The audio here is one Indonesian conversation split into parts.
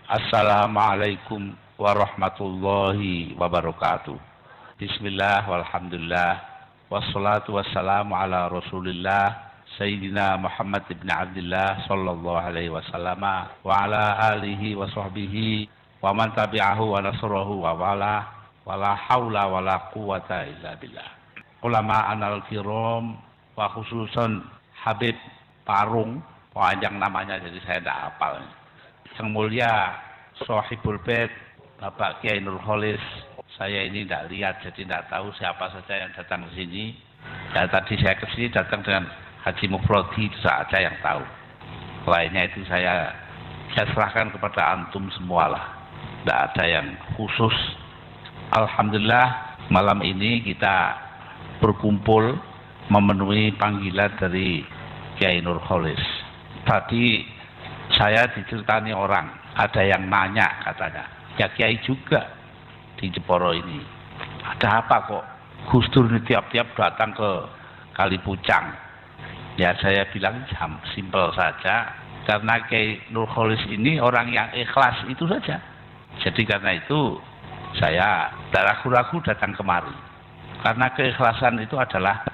Assalamualaikum warahmatullahi wabarakatuh. Bismillah walhamdulillah wassalatu wassalamu ala rasulillah Sayyidina Muhammad ibn Abdullah sallallahu alaihi wasallam wa ala alihi wa sahbihi wa man tabi'ahu wa nasrahu wa wala haula wala quwata illa billah. Ulama anal kiram wa khususan Habib Parung, panjang namanya jadi saya tidak hafal. Yang mulia Sohibul Bait Bapak Kiai Nur Kholis, saya ini tidak lihat jadi tidak tahu siapa saja yang datang ke sini. Dan tadi saya ke sini datang dengan Haji Mufrodi, itu saja yang tahu. Lainnya itu saya serahkan kepada antum semualah. Tidak ada yang khusus. Alhamdulillah malam ini kita berkumpul memenuhi panggilan dari Kiai Nur Kholis. Tadi saya diceritani orang, ada yang nanya katanya, ya Kiai juga di Jeporo ini, ada apa kok Gus Dur ini tiap-tiap datang ke Kalipucang? Ya saya bilang simpel saja, karena Kiai Nur Kholis ini orang yang ikhlas itu saja. Jadi karena itu saya tidak ragu-ragu datang kemari, karena keikhlasan itu adalah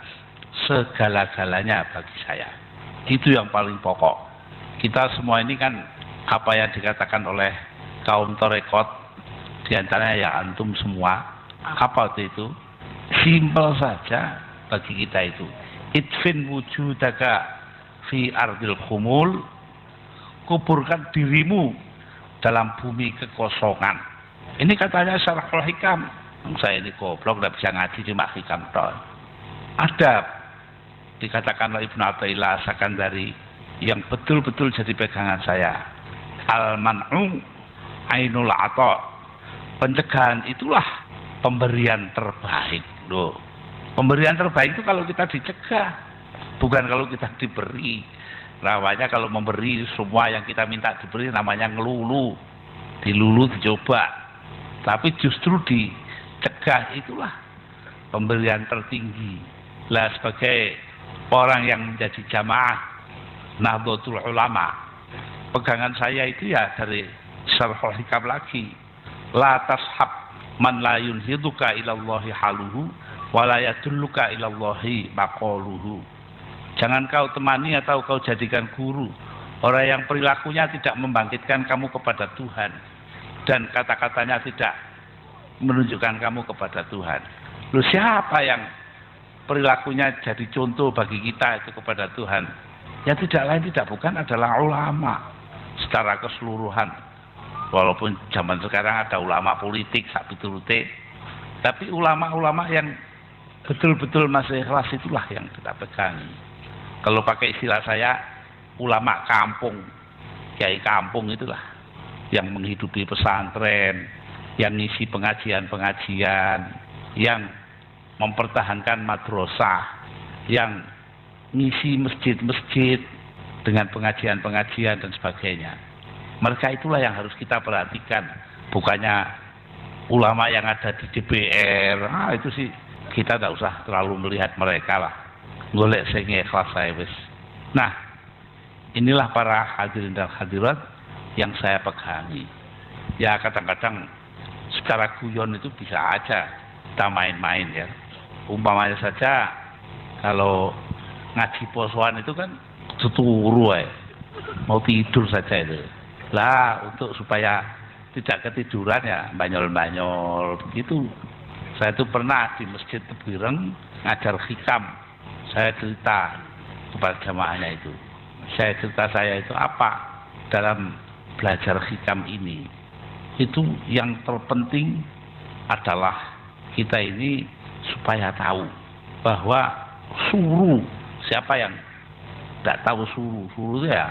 segala-galanya bagi saya. Itu yang paling pokok. Kita semua ini kan apa yang dikatakan oleh kaum torekot, diantaranya ya antum semua, apa itu? Simpel saja bagi kita itu. Idfin wujudaka fi ardil khumul, kuburkan dirimu dalam bumi kekosongan. Ini katanya Syarhul Hikam. Saya ini goblok, tidak bisa ngaji cuma hikam toh. Ada dikatakan oleh Ibnu Athaillah Sakandari yang betul-betul jadi pegangan saya. Al-man'u ainul ata. Pencegahan itulah pemberian terbaik. Loh. Pemberian terbaik itu kalau kita dicegah, bukan kalau kita diberi. Namanya kalau memberi, semua yang kita minta diberi namanya ngelulu. Dilulu dicoba. Tapi justru dicegah itulah pemberian tertinggi. Lah sebagai orang yang menjadi jamaah Nahdlatul Ulama, pegangan saya itu ya dari Syarhul Hikam lagi. La tashab man la yunhiduka ilallahi haluhu wa la yadulluka ilallahi maqaluhu. Jangan kau temani atau kau jadikan guru orang yang perilakunya tidak membangkitkan kamu kepada Tuhan dan kata-katanya tidak menunjukkan kamu kepada Tuhan. Lu siapa yang perilakunya jadi contoh bagi kita itu kepada Tuhan? Ya tidak lain tidak bukan adalah ulama secara keseluruhan. Walaupun zaman sekarang ada ulama politik sapiturute, tapi ulama-ulama yang betul-betul masih ikhlas itulah yang kita pegangi. Kalau pakai istilah saya, ulama kampung, kiai kampung itulah yang menghidupi pesantren, yang ngisi pengajian-pengajian, yang mempertahankan madrasah, yang ngisi masjid-masjid dengan pengajian-pengajian dan sebagainya. Mereka itulah yang harus kita perhatikan, bukannya ulama yang ada di DPR. Itu sih kita tidak usah terlalu melihat mereka lah. Golek sing ikhlas saya wis. Nah, inilah para hadirin dan hadirat yang saya pegangi. Ya kadang-kadang secara guyon itu bisa aja kita main-main ya. Umpamanya saja kalau ngaji posoan itu kan seturu ya, mau tidur saja itu. Lah untuk supaya tidak ketiduran ya banyol-banyol begitu. Saya itu pernah di Masjid Tebireng ngajar hikam. Saya cerita kepada jamaahnya itu. Saya cerita saya itu apa dalam belajar hikam ini. Itu yang terpenting adalah kita ini supaya tahu bahwa suruh. Siapa yang tidak tahu suruh? Suruh itu ya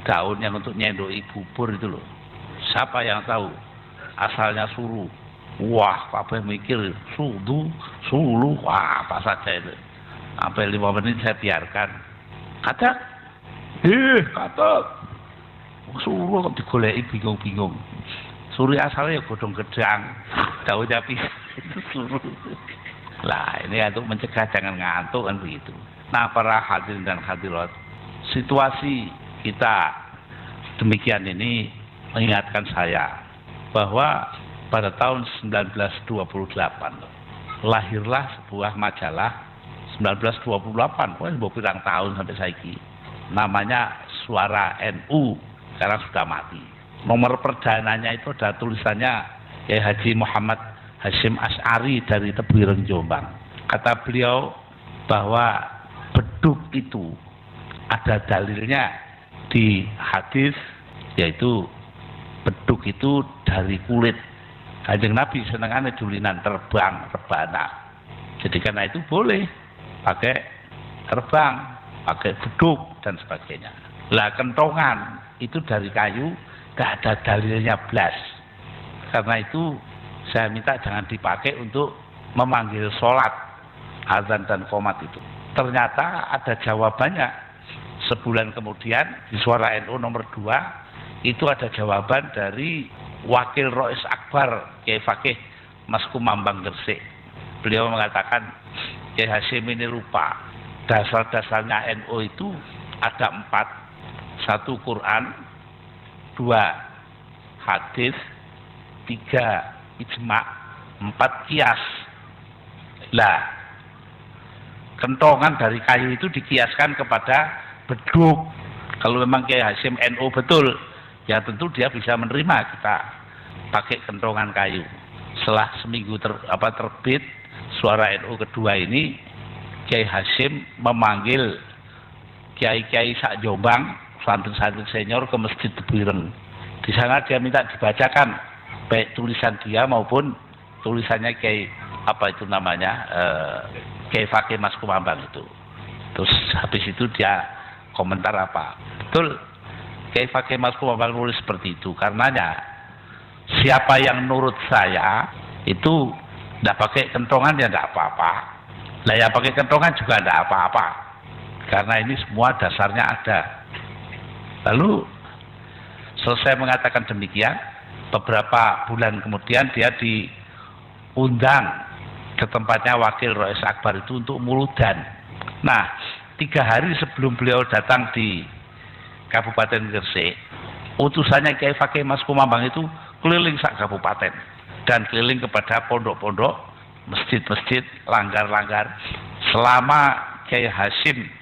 daun yang untuk nyendoki bubur itu loh. Siapa yang tahu asalnya suruh? Wah, apa mikir sulu, wah apa saja itu. Sampai 5 menit saya biarkan. Kata suruh kok digoleki bingung-bingung. Suruh asalnya ya godong gedang, daun tapi itu suruh. Lah ini untuk mencegah jangan ngantuk kan begitu. Nah para hadirin dan hadirat, situasi kita demikian ini mengingatkan saya bahwa pada tahun 1928 lahirlah sebuah majalah 1928, pokoknya pirang tahun sampai saiki. Namanya Suara NU, sekarang sudah mati. Nomor perdananya itu ada tulisannya Kiai Haji Muhammad Hasyim Asy'ari dari Tebuireng Jombang. Kata beliau bahwa beduk itu ada dalilnya di hadis, yaitu beduk itu dari kulit. Kanjeng Nabi senengannya dulinan terbang, rebana. Jadi karena itu boleh pakai terbang, pakai beduk dan sebagainya. Lah kentongan itu dari kayu, gak ada dalilnya blas. Karena itu saya minta jangan dipakai untuk memanggil sholat, azan dan qomat itu. Ternyata ada jawabannya. Sebulan kemudian di Suara NU nomor 2 itu ada jawaban dari Wakil Rois Akbar Kiai Fakih Mas Kumambang Gresik. Beliau mengatakan Kiai Hasyim ini lupa, dasar-dasarnya NU itu ada 4. 1 Quran, 2 hadis, 3 ijma', 4 kias. Lah, kentongan dari kayu itu dikiaskan kepada beduk. Kalau memang Kiai Hasyim NU betul, ya tentu dia bisa menerima kita pakai kentongan kayu. Setelah seminggu terbit Suara NU kedua ini, Kiai Hasyim memanggil kiai-kiai sak Jombang, santri-santri senior ke Masjid Tebuireng. Di sana dia minta dibacakan baik tulisan dia maupun tulisannya Kiai Kiai Fakih Mas Kumambang itu. Terus habis itu dia komentar apa? Betul, Kiai Fakih Mas Kumambang nulis seperti itu. Karenanya siapa yang nurut saya itu tidak pakai kentongan ya tidak apa-apa. Lah yang pakai kentongan juga tidak apa-apa. Karena ini semua dasarnya ada. Lalu selesai mengatakan demikian, beberapa bulan kemudian dia diundang ke tempatnya Wakil Rois Akbar itu untuk muludan. Nah, 3 hari sebelum beliau datang di Kabupaten Gresik, utusannya Kiai Fakih Mas Kumambang itu keliling sak kabupaten dan keliling kepada pondok-pondok, masjid-masjid, langgar-langgar. Selama Kiai Hasyim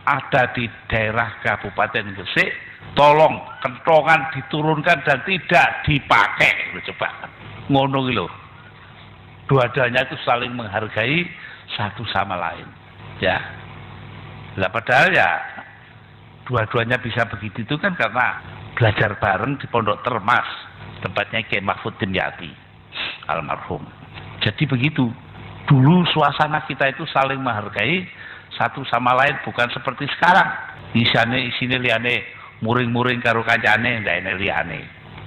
ada di daerah Kabupaten Gresik, tolong kentongan diturunkan dan tidak dipakai. Coba ngono lho. Dua-duanya itu saling menghargai satu sama lain. Ya. Nah, padahal ya dua-duanya bisa begitu itu kan karena belajar bareng di Pondok Termas, tempatnya Kiai Mahfud Dimyati almarhum. Jadi begitu. Dulu suasana kita itu saling menghargai satu sama lain, bukan seperti sekarang. Isine liane muring-muring karo kancane ndak ene liane.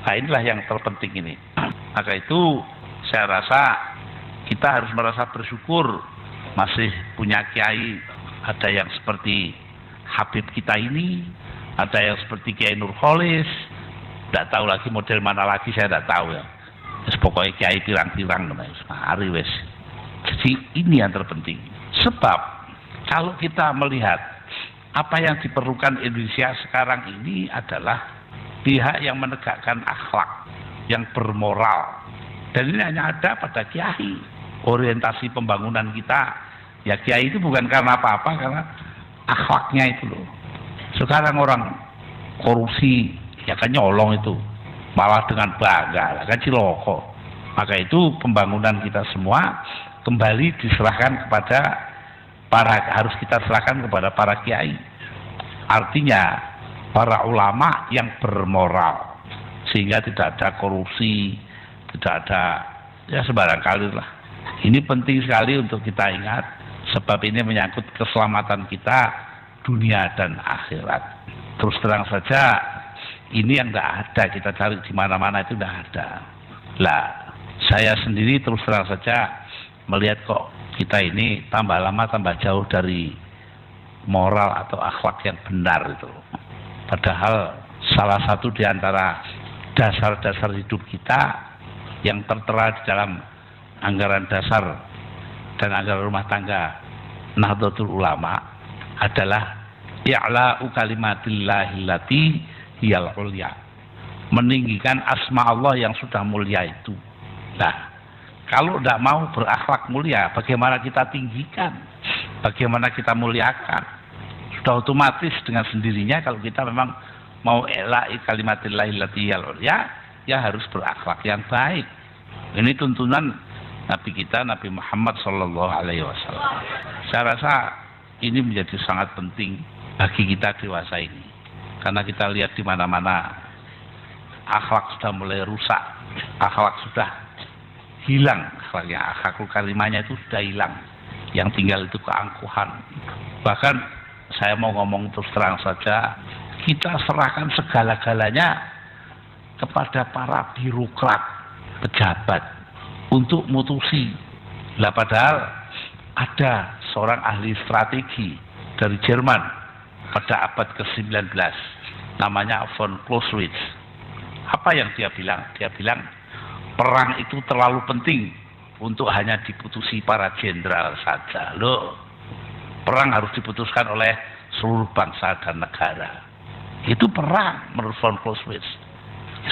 Nah, inilah yang terpenting ini. Maka itu saya rasa kita harus merasa bersyukur masih punya kiai, ada yang seperti Habib kita ini, ada yang seperti Kiai Nurholis, tidak tahu lagi model mana lagi saya tidak tahu ya. Pokoknya kiai pirang-pirang mari wes. Jadi ini yang terpenting. Sebab kalau kita melihat apa yang diperlukan Indonesia sekarang ini adalah pihak yang menegakkan akhlak, yang bermoral. Dan ini hanya ada pada kiai. Orientasi pembangunan kita, ya kiai itu bukan karena apa-apa, karena akhlaknya itu loh. Sekarang orang korupsi, ya kan nyolong itu, malah dengan bangga, kan ciloko. Maka itu pembangunan kita semua kembali diserahkan kepada harus kita serahkan kepada para kiai. Artinya para ulama yang bermoral, sehingga tidak ada korupsi, tidak ada ya sembarang kali lah. Ini penting sekali untuk kita ingat, sebab ini menyangkut keselamatan kita dunia dan akhirat. Terus terang saja, ini yang tidak ada, kita cari di mana-mana itu tidak ada. Lah, saya sendiri terus terang saja melihat kok kita ini tambah lama tambah jauh dari moral atau akhlak yang benar itu. Padahal salah satu di antara dasar-dasar hidup kita yang tertera di dalam anggaran dasar dan anggaran rumah tangga Nahdlatul Ulama adalah i'la'u kalimatillahil lati hiyal ulya. meninggikan asma Allah yang sudah mulia itu. Nah, kalau tidak mau berakhlak mulia, bagaimana kita tinggikan? Bagaimana kita muliakan? Sudah otomatis dengan sendirinya kalau kita memang mau ila'i kalimatillahi allati ya harus berakhlak yang baik. Ini tuntunan Nabi kita, Nabi Muhammad Sallallahu Alaihi Wasallam. Saya rasa ini menjadi sangat penting bagi kita dewasa ini, karena kita lihat di mana-mana akhlak sudah mulai rusak, akhlak sudah hilang, akhlakul karimahnya itu sudah hilang. Yang tinggal itu keangkuhan. Bahkan saya mau ngomong terus terang saja, kita serahkan segala-galanya kepada para birokrat, pejabat untuk mutusi. Lah padahal ada seorang ahli strategi dari Jerman pada abad ke-19 namanya von Clausewitz. Apa yang dia bilang? Dia bilang perang itu terlalu penting untuk hanya diputusi para jenderal saja. Loh, perang harus diputuskan oleh seluruh bangsa dan negara. Itu perang menurut von Clausewitz.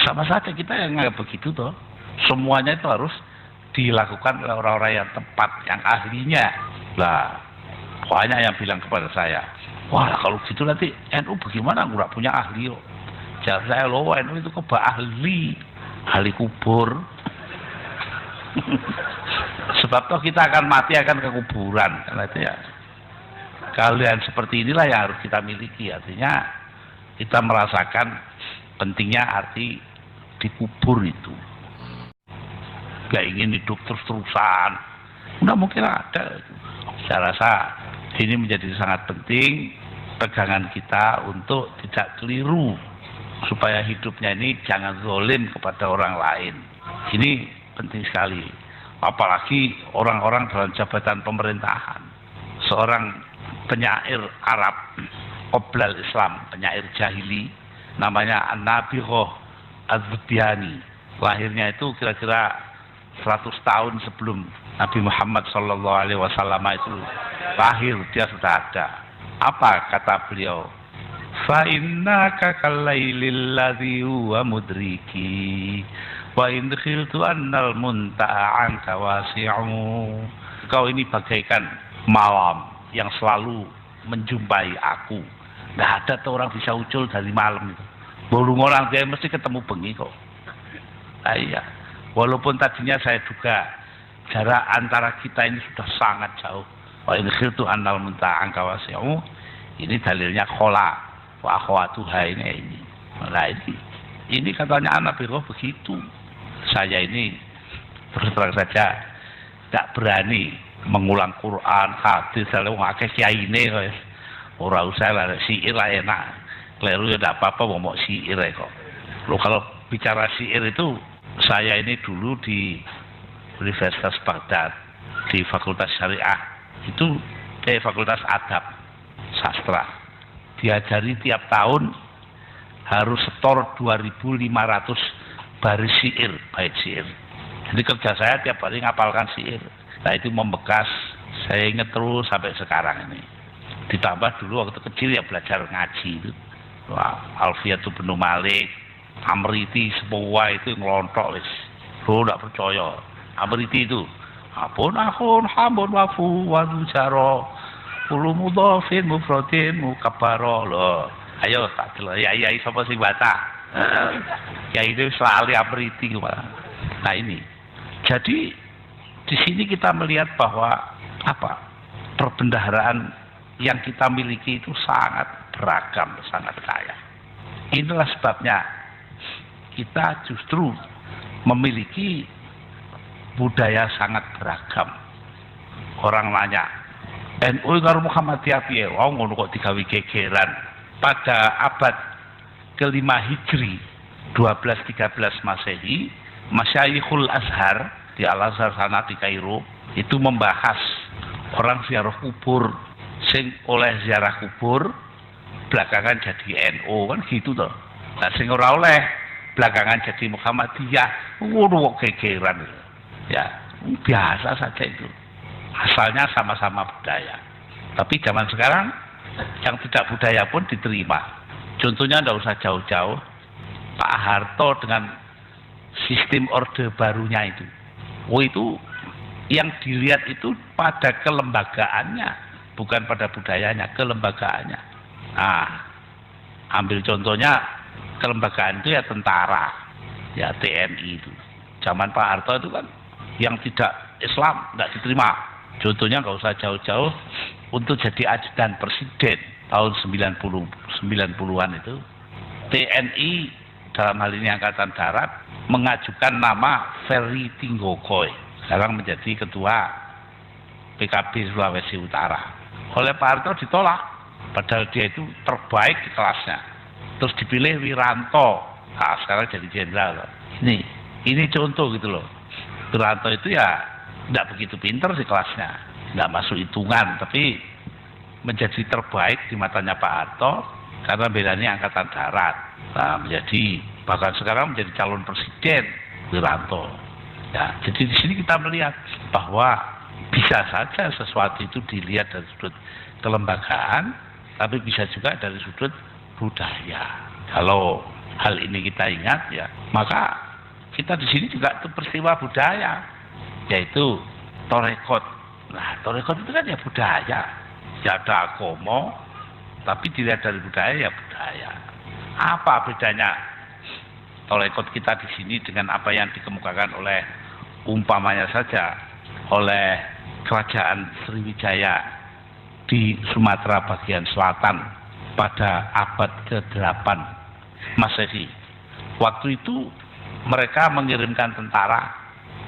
Sama saja kita yang nggak begitu toh. Semuanya itu harus dilakukan oleh orang-orang yang tepat, yang ahlinya. Lah, banyak yang bilang kepada saya, wah kalau gitu nanti NU bagaimana? Nggak punya ahli yo. Jangan saya loh, NU itu keba ahli kubur. Sebab toh kita akan mati, akan ke kuburan. Karena itu ya, kalian seperti inilah yang harus kita miliki. Artinya kita merasakan pentingnya arti dikubur itu. Gak ingin hidup terus-terusan. Nggak mungkin ada. Saya rasa ini menjadi sangat penting pegangan kita untuk tidak keliru, supaya hidupnya ini jangan zalim kepada orang lain. Ini penting sekali. Apalagi orang-orang dalam jabatan pemerintahan. Seorang penyair Arab, qoblal Islam, penyair jahili, namanya An-Nabighoh Az-Zubyani. Lahirnya itu kira-kira 100 tahun sebelum Nabi Muhammad Sallallahu Alaihi Wasallam itu lahir, dia sudah ada. Apa kata beliau? Fa innaka kalailil ladzi huwa mudriki wa in khiltu annal munta'a anka wasi'u. Kau ini bagaikan malam yang selalu menjumpai aku. Nggak ada tuh orang bisa ucul dari malam itu. Bolong orang dia mesti ketemu bengi kok. Nah, iya. Walaupun tadinya saya duga jarak antara kita ini sudah sangat jauh. Wa in khiltu annal munta'a anka wasi'u. Ini dalilnya khola wa akhwatuha ini. Nah ini katanya anak biro begitu. Saya ini terus terang saja tidak berani mengulang Quran, hadis, kalau ngakeh kiai ini kok. Ora usah lah, syair lah enak. Kleru ya tidak apa-apa mau syair kok. Loh kalau bicara syair itu, saya ini dulu di Universitas Baghdad di Fakultas Syariah itu Fakultas Adab Sastra, diajari tiap tahun harus setor 2.500 baris syair, bait syair. Jadi kerja saya tiap hari ngapalkan syair. Nah itu membekas, saya ingat terus sampai sekarang ini. Ditambah dulu waktu kecil ya belajar ngaji itu. Wah, Alfiatul bin Malik, Amriti semua itu ngelontok wis. Lo enggak percaya. Amriti itu apun hambun wafu wazujaro ulu mudhafin mufradin mukabbaro. Loh, ayo tak delok ya sapa sing baca. Ya itu selalu Amriti Pak. Nah ini. Jadi di sini kita melihat bahwa apa? Perbendaharaan yang kita miliki itu sangat beragam, sangat kaya. Inilah sebabnya kita justru memiliki budaya sangat beragam. Orang nanya, NU karo Muhammadiyah piye? Wong ngono kok digawe gegeran. Pada abad ke-5 Hijri, 1213 Masehi, Masyayikhul Azhar di Al-Azhar sana di Kairo itu membahas orang ziarah kubur, sing oleh ziarah kubur belakangan jadi NU kan gitu toh. Nah sing ora oleh belakangan jadi Muhammadiyah, ngono kok gegeran. Ya, biasa saja itu. Asalnya sama-sama budaya. Tapi zaman sekarang yang tidak budaya pun diterima. Contohnya tidak usah jauh-jauh. Pak Harto dengan sistem orde barunya itu. Itu yang dilihat itu pada kelembagaannya, bukan pada budayanya, kelembagaannya. Nah, ambil contohnya kelembagaan itu ya tentara, ya TNI itu. Zaman Pak Harto itu kan yang tidak Islam tidak diterima. Contohnya nggak usah jauh-jauh, untuk jadi ajudan presiden tahun 90-an itu, TNI dalam hal ini Angkatan Darat mengajukan nama Ferry Tinggokoy, sekarang menjadi ketua PKB Sulawesi Utara. Oleh Pak Harto ditolak, padahal dia itu terbaik di kelasnya. Terus dipilih Wiranto, nah, sekarang jadi jenderal. Ini contoh gitu loh. Wiranto itu ya tidak begitu pinter di kelasnya, tidak masuk hitungan, tapi menjadi terbaik di matanya Pak Harto karena bedanya Angkatan Darat. Nah, bahkan sekarang menjadi calon presiden Wiranto. Ya, jadi di sini kita melihat bahwa bisa saja sesuatu itu dilihat dari sudut kelembagaan, tapi bisa juga dari sudut budaya. Kalau hal ini kita ingat, ya, maka kita di sini juga itu peristiwa budaya, yaitu torekot. Nah, torekot itu kan ya budaya, ya ada agama, tapi dilihat dari budaya ya budaya. Apa bedanya torekot kita di sini dengan apa yang dikemukakan oleh umpamanya saja oleh Kerajaan Sriwijaya di Sumatera bagian selatan pada abad ke-8 Masehi. Waktu itu mereka mengirimkan tentara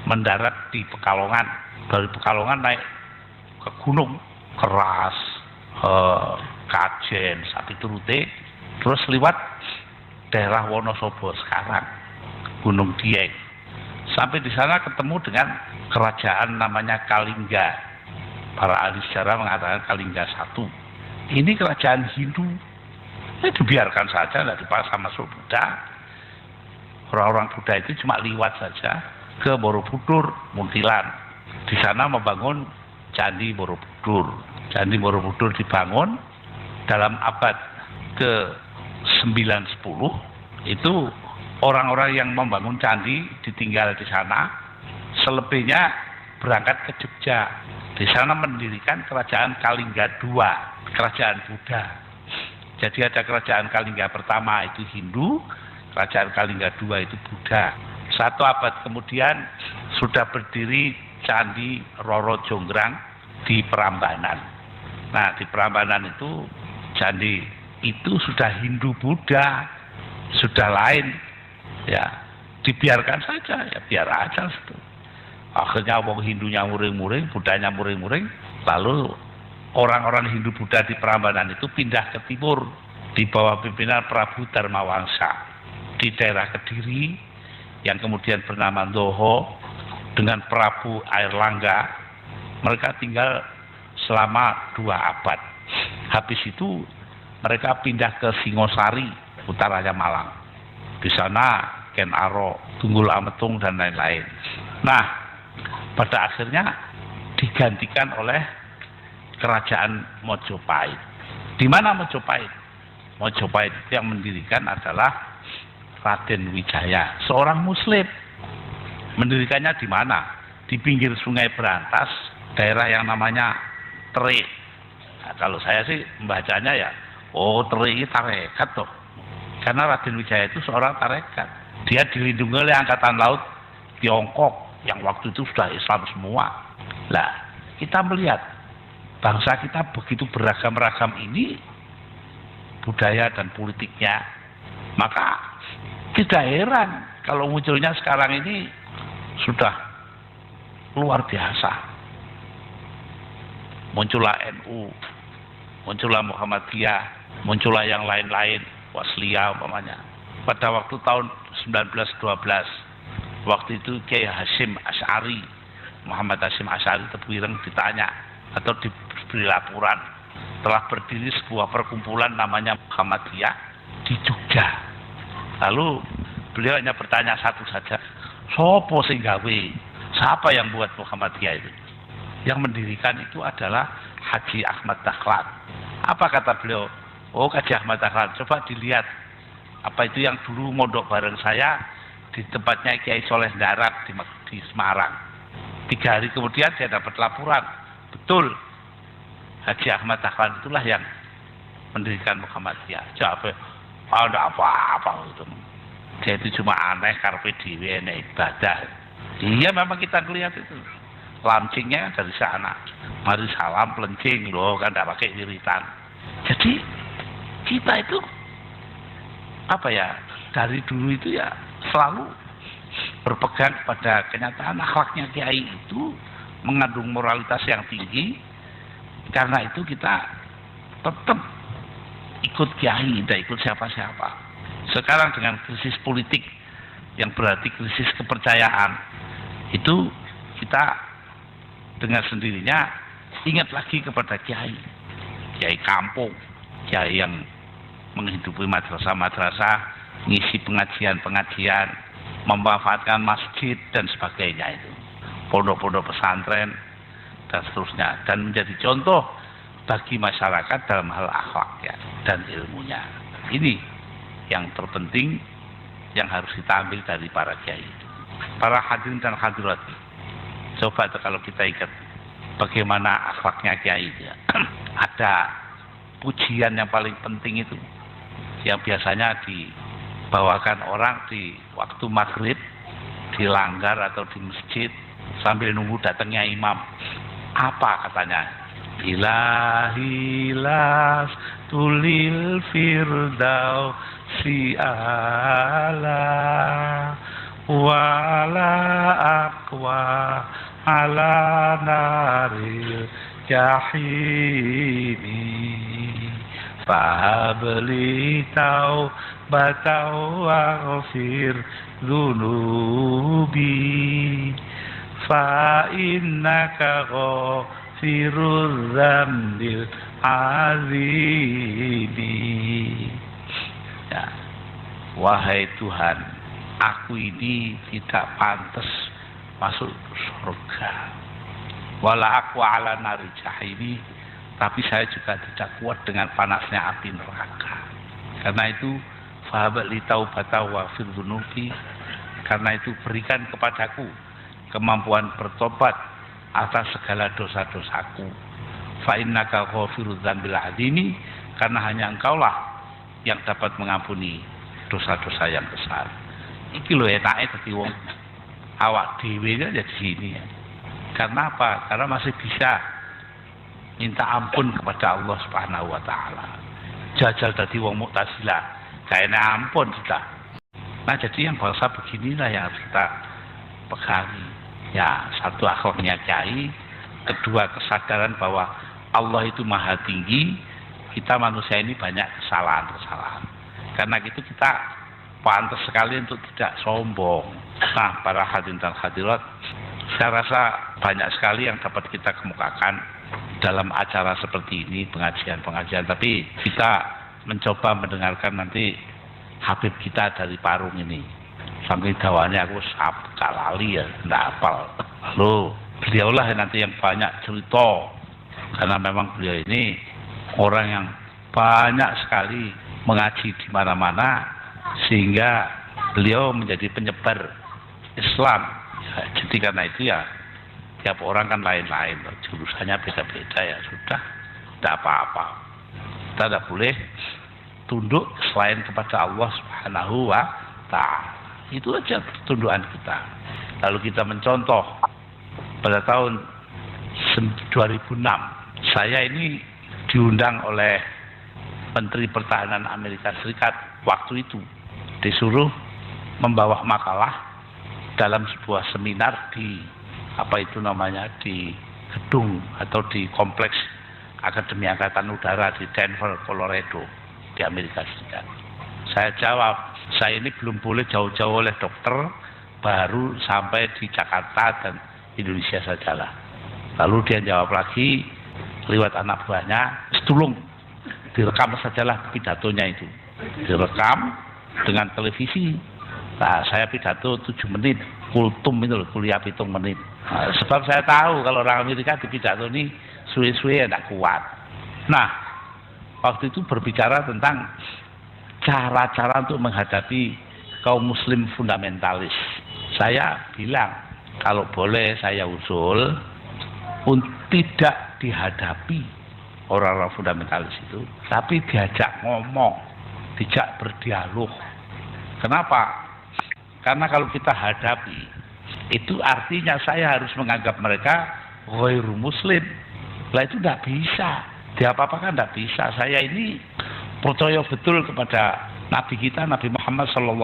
mendarat di Pekalongan. Dari Pekalongan naik ke gunung Keras, Kajen, Sapiturute, terus lewat daerah Wonosobo sekarang, Gunung Dieng. Sampai di sana ketemu dengan kerajaan namanya Kalingga. Para ahli sejarah mengatakan Kalingga I. Ini kerajaan Hindu. Dibiarkan saja, tidak dipaksa masuk Buddha. Orang-orang Buddha itu cuma liwat saja ke Borobudur, Muntilan. Di sana membangun Candi Borobudur. Candi Borobudur dibangun dalam abad ke-9-10. Itu orang-orang yang membangun candi ditinggal di sana, selebihnya berangkat ke Jogja. Di sana mendirikan kerajaan Kalingga II, kerajaan Buddha. Jadi ada kerajaan Kalingga pertama itu Hindu, kerajaan Kalingga II itu Buddha. 1 abad kemudian sudah berdiri Candi Roro Jonggrang di Prambanan. Nah, di Prambanan itu candi itu sudah Hindu Buddha, sudah lain. Ya, dibiarkan saja, ya biar aja itu. Akhirnya wong Hindunya muring-muring, Buddhanya muring-muring, lalu orang-orang Hindu Buddha di Prambanan itu pindah ke timur di bawah pimpinan Prabu Dharmawangsa di daerah Kediri yang kemudian bernama Ndoho dengan Prabu Airlangga. Mereka tinggal selama 2 abad. Habis itu mereka pindah ke Singosari, utaranya Malang. Di sana Ken Arok, Tunggul Ametung dan lain-lain. Nah, pada akhirnya digantikan oleh kerajaan Mojopahit. Di mana Mojopahit? Mojopahit yang mendirikan adalah Raden Wijaya, seorang Muslim. Mendirikannya di mana? Di pinggir Sungai Berantas, daerah yang namanya Terik. Nah, kalau saya sih membacanya ya, Terik ini tarekat toh. Karena Raden Wijaya itu seorang tarekat. Dia dilindungi oleh Angkatan Laut Tiongkok yang waktu itu sudah Islam semua. Lah, kita melihat bangsa kita begitu beragam-ragam ini budaya dan politiknya. Maka tidak heran kalau munculnya sekarang ini sudah luar biasa. Muncullah NU, muncullah Muhammadiyah, muncullah yang lain-lain, Wasliyah umpamanya. Pada waktu tahun 1912, waktu itu Kiai Hasyim Asy'ari, Muhammad Hasyim Asy'ari Tebuireng ditanya atau diberi laporan telah berdiri sebuah perkumpulan namanya Muhammadiyah di Jogja. Lalu beliau hanya bertanya satu saja, sopo sing gawe? Siapa yang buat Muhammadiyah itu? Yang mendirikan itu adalah Haji Ahmad Dahlan. Apa kata beliau? Haji Ahmad Dahlan, coba dilihat apa itu yang dulu mondok bareng saya di tempatnya Kiai Soleh Darat di Semarang. 3 hari kemudian saya dapat laporan, betul Haji Ahmad Dahlan itulah yang mendirikan Muhammadiyah. Jawabnya, ada apa-apa itu. Dia itu cuma aneh karpe dhewe nek ibadah. Iya memang kita lihat itu. Lancingnya dari sana. Mari salam pelencing loh, kan tidak pakai wiritan. Jadi kita itu apa ya, dari dulu itu ya selalu berpegang pada kenyataan akhlaknya kiai itu mengandung moralitas yang tinggi. Karena itu kita tetap ikut kiai, tidak ikut siapa-siapa. Sekarang dengan krisis politik yang berarti krisis kepercayaan, itu kita dengan sendirinya ingat lagi kepada kiai kampung, kiai yang menghidupi madrasah-madrasah, ngisi pengajian-pengajian, memanfaatkan masjid dan sebagainya itu, pondok-pondok pesantren dan seterusnya, dan menjadi contoh bagi masyarakat dalam hal akhlak ya, dan ilmunya. Ini yang terpenting yang harus kita ambil dari para kiai. Para hadirin dan hadirat, coba kalau kita ingat bagaimana akhlaknya kiai ya. Ada pujian yang paling penting itu yang biasanya dibawakan orang di waktu maghrib di langgar atau di masjid sambil nunggu datangnya imam. Apa katanya? Ilahilas tulil firdaus si'ala wala aqwa ala naril jahimi fahabli taubatau waghfir dhunubi fa innaka ghafiruz dzambil azimi. Ya. Wahai Tuhan, aku ini tidak pantas masuk surga. Wala aku ala nari jahimi, tapi saya juga tidak kuat dengan panasnya api neraka. Karena itu fahabli taubata wa fir dzunubi, karena itu berikan kepadaku kemampuan bertobat atas segala dosa-dosaku. Fa innaka ghafirudz dzambil azimi, karena hanya engkaulah yang dapat mengampuni dosa-dosa yang besar. Iki lho enake dadi wong awak dhewe jadi sini ya. Karena apa? Karena masih bisa minta ampun kepada Allah Subhanahu wa taala. Jajal dadi wong Mu'tazilah, kayaknya ampun sudah. Nah, jadi yang bangsa beginilah yang harus kita pegangi. Ya, satu akhlaknya kiai, kedua kesadaran bahwa Allah itu maha tinggi, kita manusia ini banyak kesalahan-kesalahan. Karena itu kita pantas sekali untuk tidak sombong. Nah, para hadirin dan hadirat, saya rasa banyak sekali yang dapat kita kemukakan dalam acara seperti ini, pengajian-pengajian. Tapi kita mencoba mendengarkan nanti Habib kita dari Parung ini. Saking dawannya aku kalali ya, tidak hafal. Lalu beliaulah nanti yang banyak cerita. Karena memang beliau ini orang yang banyak sekali mengaji di mana-mana, sehingga beliau menjadi penyebar Islam. Ya, jadi karena itu ya tiap orang kan lain-lain, jurusannya beda-beda, ya sudah, tidak apa-apa. Kita tidak boleh tunduk selain kepada Allah Subhanahu wa ta'ala. Itu aja tundukan kita. Lalu kita mencontoh pada tahun 2006, saya ini diundang oleh Menteri Pertahanan Amerika Serikat waktu itu, disuruh membawa makalah dalam sebuah seminar di di gedung atau di kompleks Akademi Angkatan Udara di Denver, Colorado di Amerika Serikat. Saya jawab, saya ini belum boleh jauh-jauh oleh dokter, baru sampai di Jakarta dan Indonesia sajalah. Lalu dia jawab lagi lewat anak buahnya, tolong direkam sajalah pidatonya itu. Direkam dengan televisi. Nah, saya pidato 7 menit, kultum itu loh, kuliah 7 menit. Nah, sebab saya tahu kalau orang Amerika di pidato ini suwe-suwe tidak kuat. Nah, waktu itu berbicara tentang cara-cara untuk menghadapi kaum muslim fundamentalis. Saya bilang, kalau boleh saya usul untuk tidak dihadapi orang-orang fundamentalis itu, tapi diajak ngomong, dijak berdialog. Kenapa? Karena kalau kita hadapi, itu artinya saya harus menganggap mereka ghairu muslim. Lah itu tidak bisa. Diapa-apakan tidak bisa. Saya ini percaya betul kepada Nabi kita, Nabi Muhammad SAW.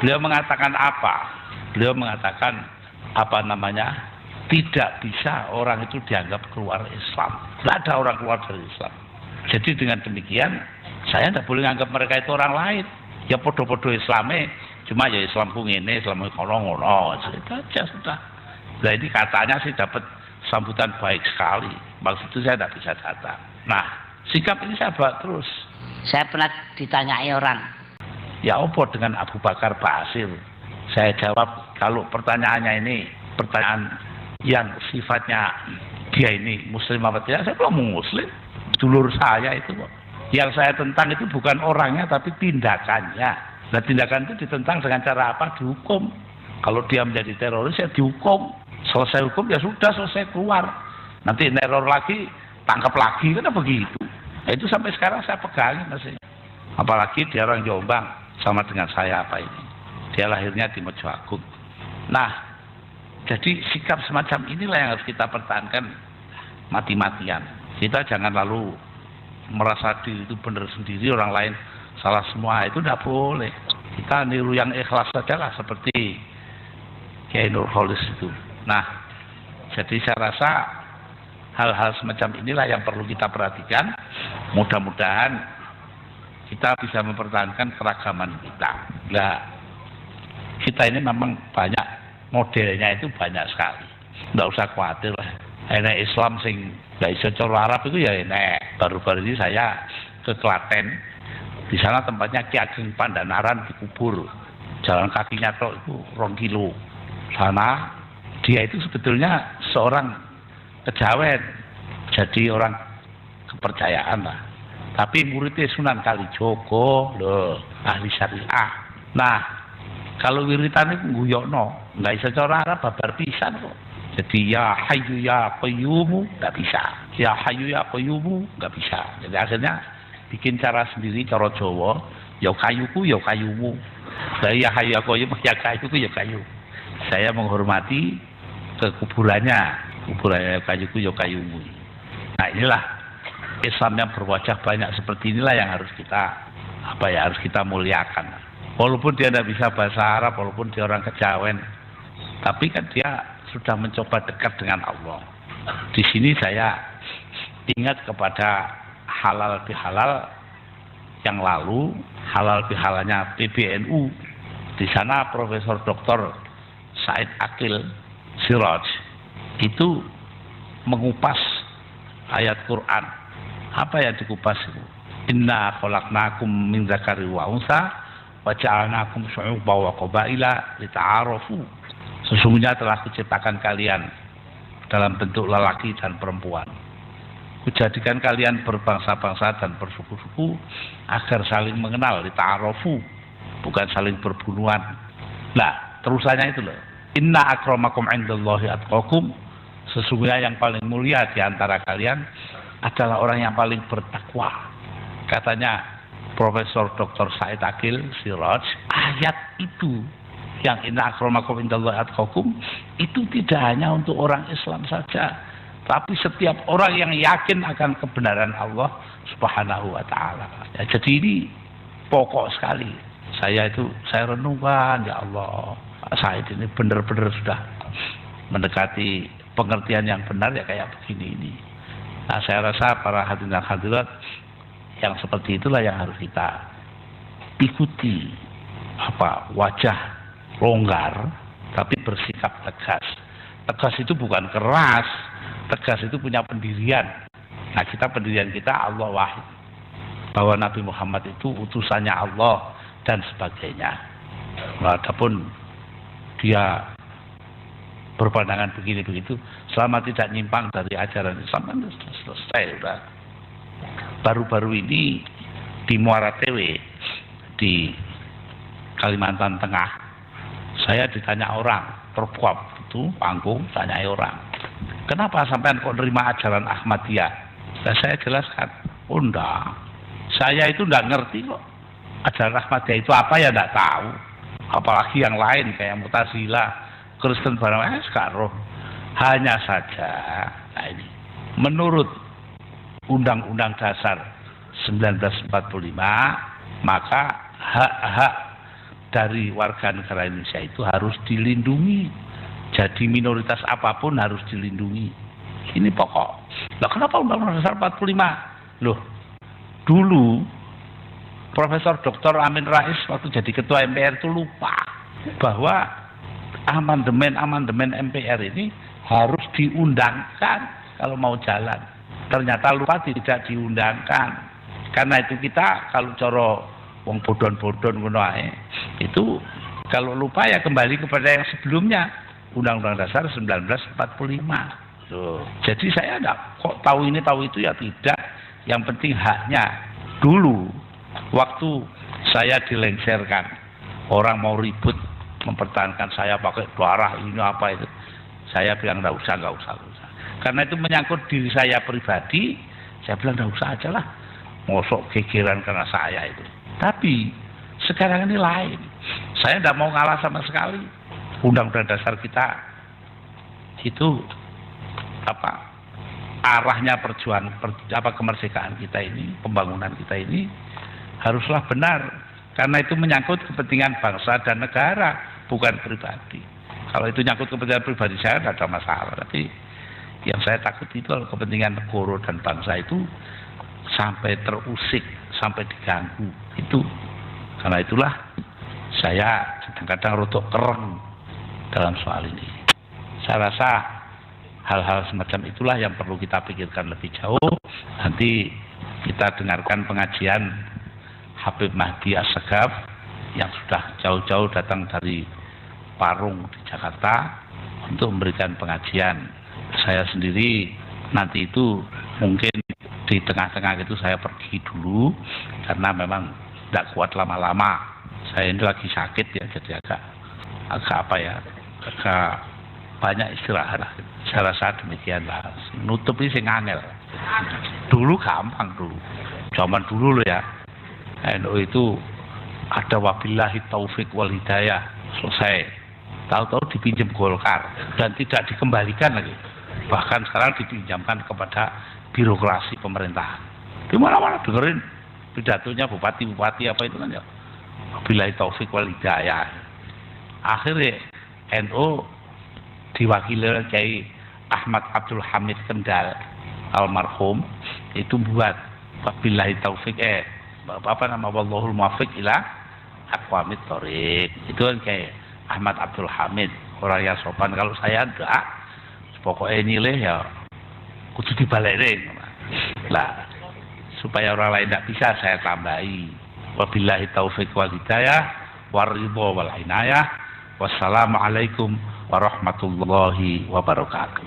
Beliau mengatakan apa? Beliau mengatakan tidak bisa orang itu dianggap keluar Islam. Tidak ada orang keluar dari Islam. Jadi dengan demikian, saya tidak boleh menganggap mereka itu orang lain. Ya podo-podo Islamnya, cuma ya Islamku ngene, Islamku ngono-ngono. Saja sudah. Nah ini katanya sih dapat sambutan baik sekali. Maksud itu saya tidak bisa datang. Nah, sikap ini saya bawa terus. Saya pernah ditanyai orang. Ya apa dengan Abu Bakar Basir? Saya jawab, kalau pertanyaannya ini pertanyaan yang sifatnya dia ini muslim apa tidak, saya belum muslim. Dulur saya itu kok. Yang saya tentang itu bukan orangnya tapi tindakannya. Nah tindakan itu ditentang dengan cara apa? Dihukum. Kalau dia menjadi teroris ya dihukum. Selesai hukum ya sudah, selesai keluar. Nanti neror lagi, tangkap lagi, kan begitu. Nah, itu sampai sekarang saya pegang masih. Apalagi dia orang Jombang, sama dengan saya apa ini. Dia lahirnya di Mojo Agung. Nah, jadi sikap semacam inilah yang harus kita pertahankan mati-matian. Kita jangan lalu merasa diri itu benar sendiri, orang lain salah semua. Itu tidak boleh. Kita niru yang ikhlas saja lah, seperti Kiai Nurholis itu. Nah, jadi saya rasa hal-hal semacam inilah yang perlu kita perhatikan. Mudah-mudahan kita bisa mempertahankan keragaman kita. Nah, kita ini memang banyak modelnya, itu banyak sekali. Nggak usah khawatir lah. Enak Islam sing nggak bisa cara Arab itu ya enak. Baru-baru ini saya ke Klaten. Di sana tempatnya Ki Ageng Pandanaran dikubur. Jalan kakinya tok itu 2 kilo. Sana dia itu sebetulnya seorang kejawen, jadi orang kepercayaan lah. Tapi muridnya Sunan Kalijogo, loh, ahli syariah. Nah, kalau wiritan itu nguyokno, nggak bisa cara Arab, babar pisan kok. Jadi ya Hayyu ya Qayyumu nggak bisa, ya Hayyu ya Qayyumu nggak bisa. Jadi akhirnya bikin cara sendiri, cara Jawa, ya kayuku ya kayumu. Saya ya Hayyu ya Qayyum, ya kayuku ya kayu. Saya menghormati ke kuburannya kayuku ya kayumu. Nah inilah Islam yang berwajah banyak seperti inilah yang harus kita harus kita muliakan. Walaupun dia tidak bisa bahasa Arab, walaupun dia orang kejawen, tapi kan dia sudah mencoba dekat dengan Allah. Di sini saya ingat kepada halal bihalal yang lalu, halal bihalalnya PBNU. Di sana Profesor Dr. Said Akil Siraj itu mengupas ayat Quran. Apa yang dikupas itu? Inna khalaqnakum min dzakari wa unsa wa ja'alnakum syu'uban wa qabaila lita'arafu. Sesungguhnya telah kuciptakan kalian dalam bentuk lelaki dan perempuan. Kujadikan kalian berbangsa-bangsa dan bersuku-suku agar saling mengenal, lita'arafu, bukan saling berbunuhan. Nah, terusannya itu loh. Inna akramakum indallahi atqakum. Sesungguhnya yang paling mulia di antara kalian adalah orang yang paling bertakwa. Katanya Profesor Dr. Said Akil Siraj, ayat itu yang inna akramakum indallahi atqakum itu tidak hanya untuk orang Islam saja, tapi setiap orang yang yakin akan kebenaran Allah Subhanahu wa taala. Ya, jadi ini pokok sekali. Saya renungkan, ya Allah, Said ini benar-benar sudah mendekati pengertian yang benar ya kayak begini ini. Nah, saya rasa para hadirin dan hadirat yang seperti itulah yang harus kita ikuti. Wajah longgar tapi bersikap tegas. Tegas itu bukan keras, tegas itu punya pendirian. Nah, pendirian kita Allah wahid, bahwa Nabi Muhammad itu utusannya Allah dan sebagainya. Nah, adapun dia berpandangan begini begitu, selama tidak nyimpang dari ajaran Islam kan selesai udah. Baru-baru ini di Muara Tewe di Kalimantan Tengah, saya ditanya orang, terpuap itu panggung, tanya orang, kenapa sampean kok nerima ajaran Ahmadiyah? Dan saya jelaskan, oh enggak, saya itu enggak ngerti kok ajaran Ahmadiyah itu apa ya, enggak tahu. Apalagi yang lain kayak Mu'tazilah, Kristen barang sekarang. Hanya saja, nah ini, menurut Undang-Undang Dasar 1945, maka hak-hak dari warga negara Indonesia itu harus dilindungi. Jadi minoritas apapun harus dilindungi. Ini pokok. Lah kenapa Undang-Undang Dasar 45? Loh, dulu Profesor Dr. Amin Rais waktu jadi ketua MPR itu lupa bahwa amandemen MPR ini harus diundangkan kalau mau jalan. Ternyata lupa tidak diundangkan. Karena itu kita kalau coro wong bodon-bodon ngono ae, itu kalau lupa ya kembali kepada yang sebelumnya, Undang-Undang Dasar 1945. Tuh. Jadi saya enggak kok tahu ini tahu itu ya tidak. Yang penting haknya. Dulu waktu saya dilengserkan, orang mau ribut mempertahankan saya pakai darah ini apa itu, saya bilang nggak usah. Karena itu menyangkut diri saya pribadi, saya bilang nggak usah aja lah, ngosok gegeran karena saya itu. Tapi sekarang ini lain, saya nggak mau ngalah sama sekali. Undang-Undang Dasar kita itu arahnya perjuangan kemerdekaan kita ini, pembangunan kita ini haruslah benar, karena itu menyangkut kepentingan bangsa dan negara, bukan pribadi. Kalau itu nyangkut kepentingan pribadi saya tidak ada masalah, tapi yang saya takut itu kalau kepentingan negara dan bangsa itu sampai terusik, sampai diganggu. Itu karena itulah saya kadang-kadang rotok kereng dalam soal ini. Saya rasa hal-hal semacam itulah yang perlu kita pikirkan lebih jauh. Nanti kita dengarkan pengajian Habib Mahdi Assegaf yang sudah jauh-jauh datang dari Parung di Jakarta untuk memberikan pengajian. Saya sendiri nanti itu mungkin di tengah-tengah itu saya pergi dulu karena memang tidak kuat lama-lama. Saya ini lagi sakit ya, jadi agak banyak istirahat. Saya rasa demikianlah. Nutup ini sing angel. Dulu gampang dulu. Zaman dulu loh ya. NU itu ada wabillahi taufik wal hidayah, selesai. Tahu-tahu dipinjam Golkar dan tidak dikembalikan lagi. Bahkan sekarang dipinjamkan kepada birokrasi pemerintahan. Di mana-mana dengerin pidatonya bupati-bupati apa itu kan ya. Wabillahi taufik wal hidayah. Akhirnya NU diwakili oleh Kiai Ahmad Abdul Hamid Kendal almarhum itu buat wabillahi taufik wallahul muwaffiq ila aqwamit thoriq. Itu kan kayak Ahmad Abdul Hamid, orang yang sopan. Kalau saya enggak, pokoknya nilai ya kudu dibalerin. Lah, supaya orang lain tidak bisa saya tambahi. Wabillahi taufiq wal hidayah waridho wal inayah. Wassalamualaikum warahmatullahi wabarakatuh.